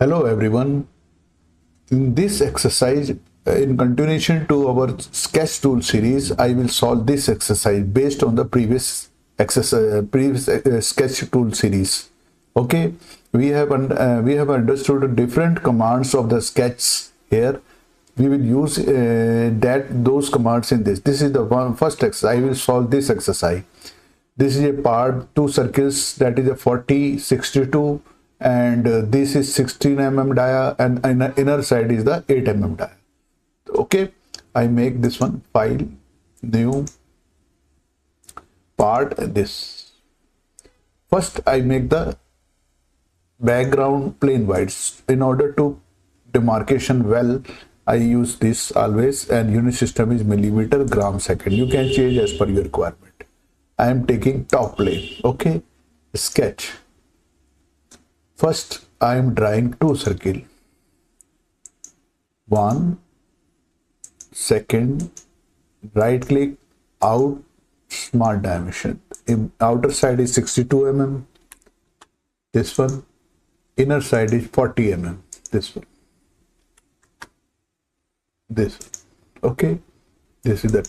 Hello everyone. In this exercise, in continuation to our sketch tool series, I will solve this exercise based on the previous exercise, sketch tool series. Okay, we have understood different commands of the sketch here. We will use those commands in this. This is the first exercise. I will solve this exercise. This is a part, two circles, that is a 40, 62, and this is 16 mm dia, and inner side is the 8 mm dia. Okay, I make this one, file, new, part, this. First, I make the background plain whites. In order to demarcation well, I use this always, and unit system is millimeter, gram, second. You can change as per your requirement. I am taking top plane. Okay, sketch. First, I am drawing two circles. One, second, right click, out, smart dimension. In outer side is 62 mm. This one, inner side is 40 mm. This one. This. Okay, this is that.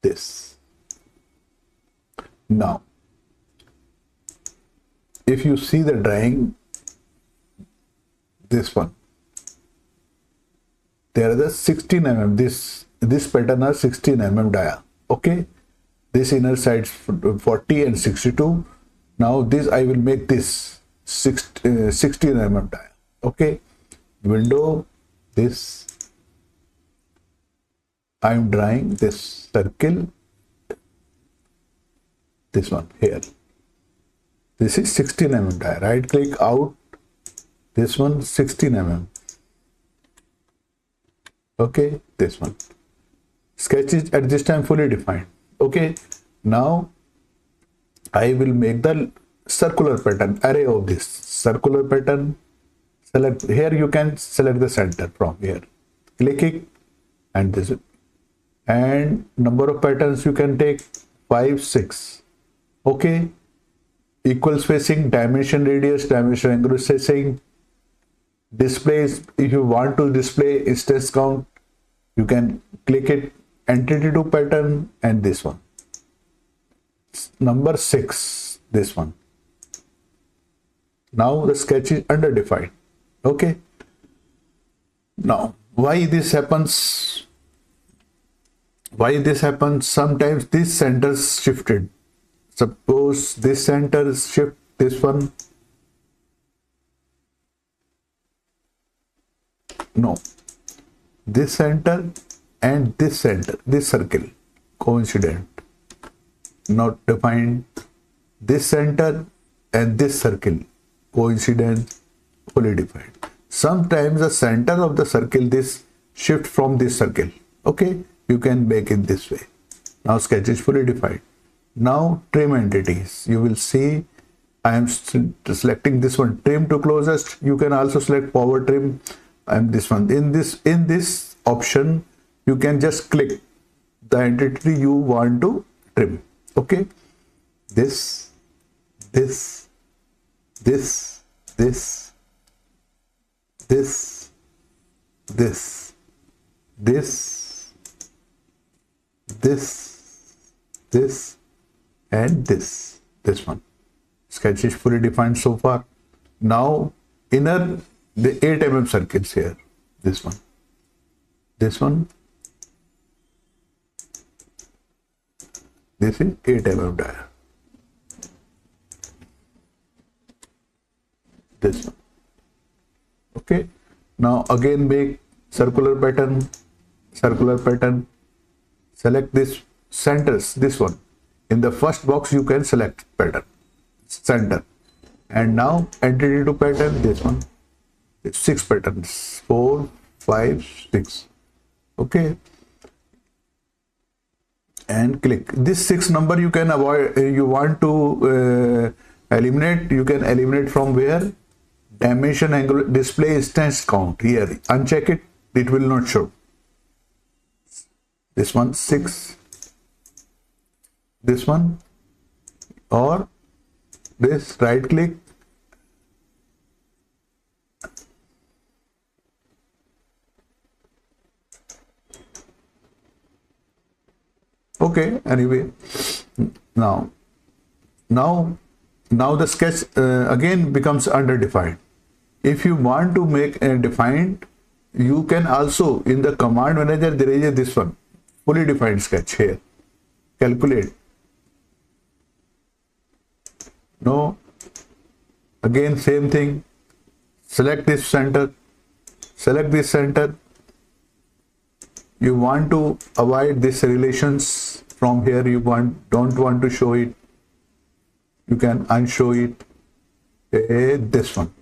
This. Now, if you see the drawing, this one, there are the 16 mm. This pattern are 16 mm dia. Okay, this inner side 40 and 62. Now this I will make this 16 mm dia. Okay, window, this. I am drawing this circle. This one here. This is 16 mm die. Right click, out. This one 16 mm. Okay, this one. Sketch is at this time fully defined. Okay, now I will make the circular pattern, array of this circular pattern. Select here, you can select the center from here. Click it, and this, and number of patterns you can take 5, 6. Okay, equal spacing, dimension radius, dimension angular spacing, displays. If you want to display instance count, you can click it, entity to pattern, and this one. Number 6, this one. Now the sketch is underdefined. Okay. Now, why this happens? Why this happens? Sometimes this center is shifted. Suppose this center shift this one. No. This center and this center, this circle, coincident, not defined. This center and this circle, coincident, fully defined. Sometimes the center of the circle, this shift from this circle. Okay, you can make it this way. Now sketch is fully defined. Now trim entities. You will see I am selecting this one, trim to closest. You can also select power trim, and this one. In this option, you can just click the entity you want to trim. Okay, this, this, this, this, this, this, this, this, and this one. Sketch is fully defined so far. Now inner, the 8 mm circles here. This one, this one, this is 8 mm dia. This one. Okay. Now again make circular pattern. Select this centers. This one. In the first box, you can select pattern, center, and now entity to pattern. This one, 6 patterns, 4, 5, 6. Okay, and click this 6 number. You can avoid. You want to eliminate. You can eliminate from where? Dimension, angle, display instance count. Here, uncheck it. It will not show. This one 6. This one, or this, right click, Okay, anyway, now now the sketch again becomes underdefined. If you want to make a defined, you can also, in the command manager, there is this one, fully defined sketch here. Calculate. No, again same thing. Select this center. Select this center. You want to avoid this relations from here. You don't want to show it. You can unshow it. This one.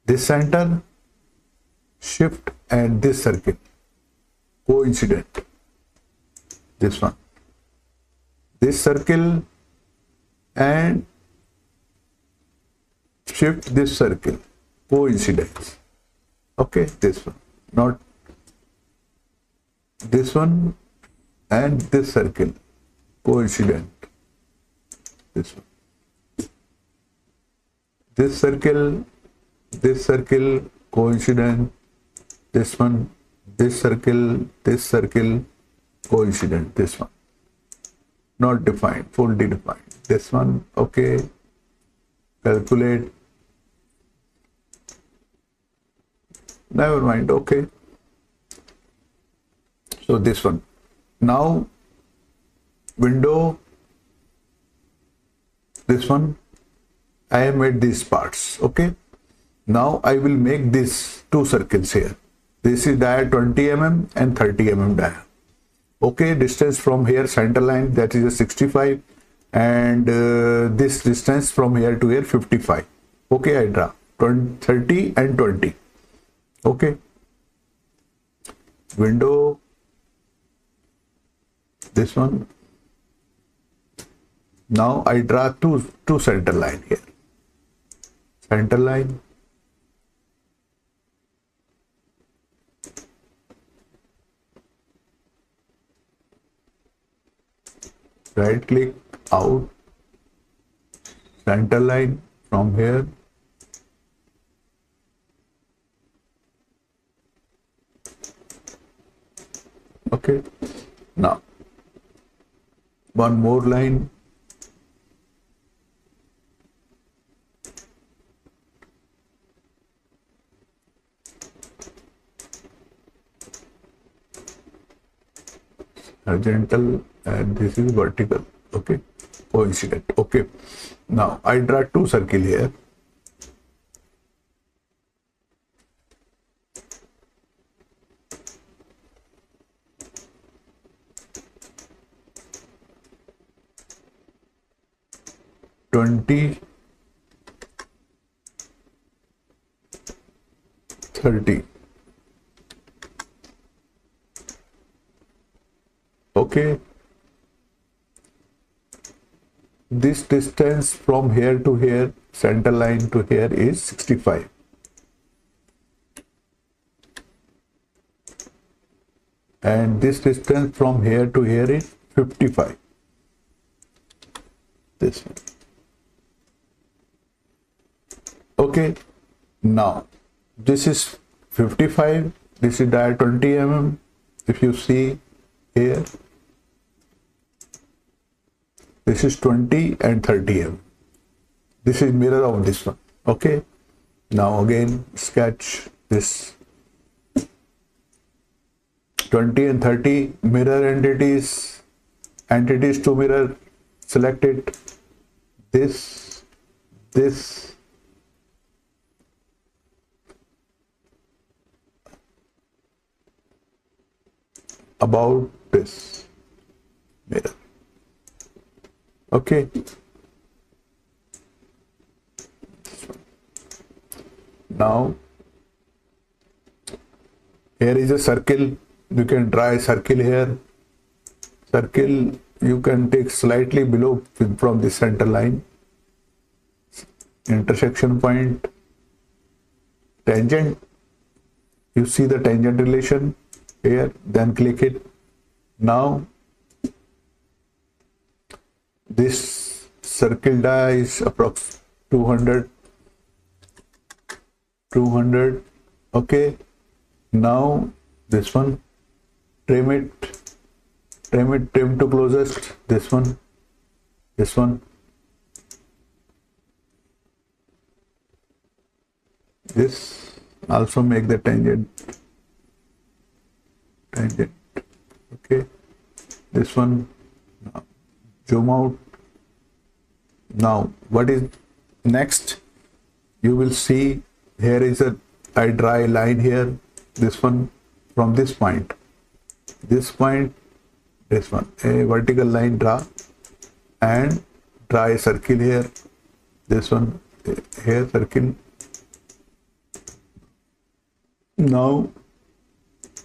This center, shift, and this circle. Coincident. This one. This circle and shift this circle. Coincidence. Okay, this one. Not this one and this circle. Coincident. This one. This circle, coincident. This one, this circle, coincident. This one. Not defined, fully defined. This one, okay. Calculate. Never mind, okay. So this one. Now, window, this one, I have made these parts, okay. Now I will make these two circles here. This is dia 20 mm and 30 mm dia. Okay, distance from here, center line, that is a 65, and this distance from here to here 55. Okay, I draw 20, 30 and 20. Okay, window, this one. Now I draw two center line here. Center line. Right click, out, center line from here. Okay, now one more line. Horizontal, and this is vertical. Okay, coincident. Okay, now I draw two circle here. (20, 30). Okay, this distance from here to here, center line to here, is 65. And this distance from here to here is 55. This one. Okay, now this is 55, this is dia 20 mm. If you see here, this is 20 and 30 mm. This is mirror of this one. Okay, now again sketch this 20 and 30 mirror entities to mirror. Select it. This about this mirror. Okay, now here is a circle. You can draw a circle here. Circle you can take slightly below from the center line. Intersection point. Tangent. You see the tangent relation here. Then click it. Now this circle die is approx 200. Okay, now this one, trim it trim to closest, this one, this one, this, also make the tangent, okay, this one, zoom out. Now what is next? You will see here is I draw a line here, this one, from this point, this one, a vertical line draw, and draw a circle here, this one, here circle. Now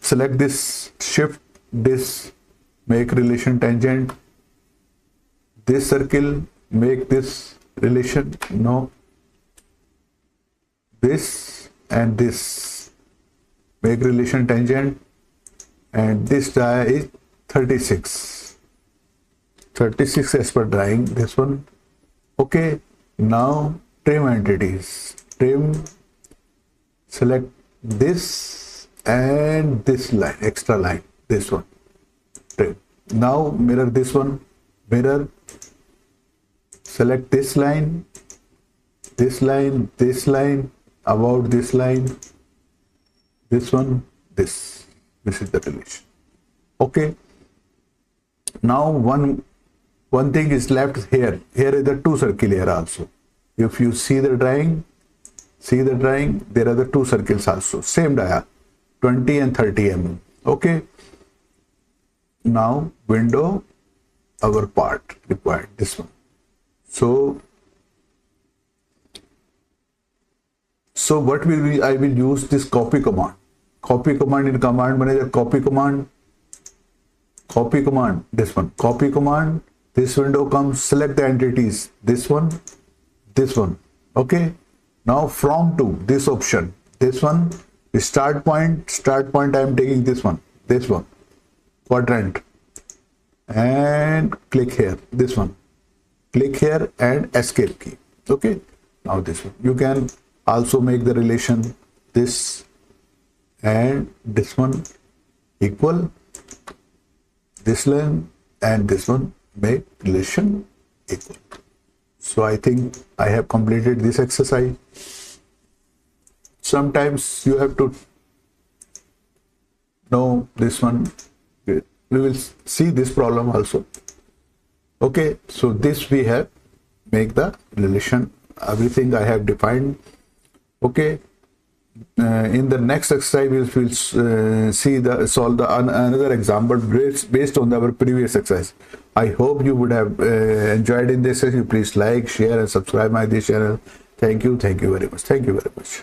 select this, shift this, make relation tangent, this circle, make this relation, no, this and this, make relation tangent, and this dia is 36 as per drawing, this one, okay. Now trim entities, trim, select this and this line, extra line, this one, trim. Now mirror this one, mirror, select this line, this line, this line, about this line, this one, this is the relation, okay. Now one thing is left here is the two circle here also. If you see the drawing, there are the two circles also, same dia, 20 and 30 mm, okay. Now window, our part required, this one. So what will be, I will use this copy command. Copy command in command manager, copy command, this one, copy command, this window comes, select the entities, this one, okay. Now from to this option, this one, start point I am taking this one, quadrant, and click here, this one, click here and escape key, okay. Now this one, you can also make the relation, this and this one equal, this line and this one make relation equal. So I think I have completed this exercise. Sometimes you have to know this one. We will see this problem also. Okay, so this we have make the relation, everything I have defined. Okay, in the next exercise we will solve another example based on our previous exercise. I hope you would have enjoyed in this session. Please like, share and subscribe my this channel. Thank you very much.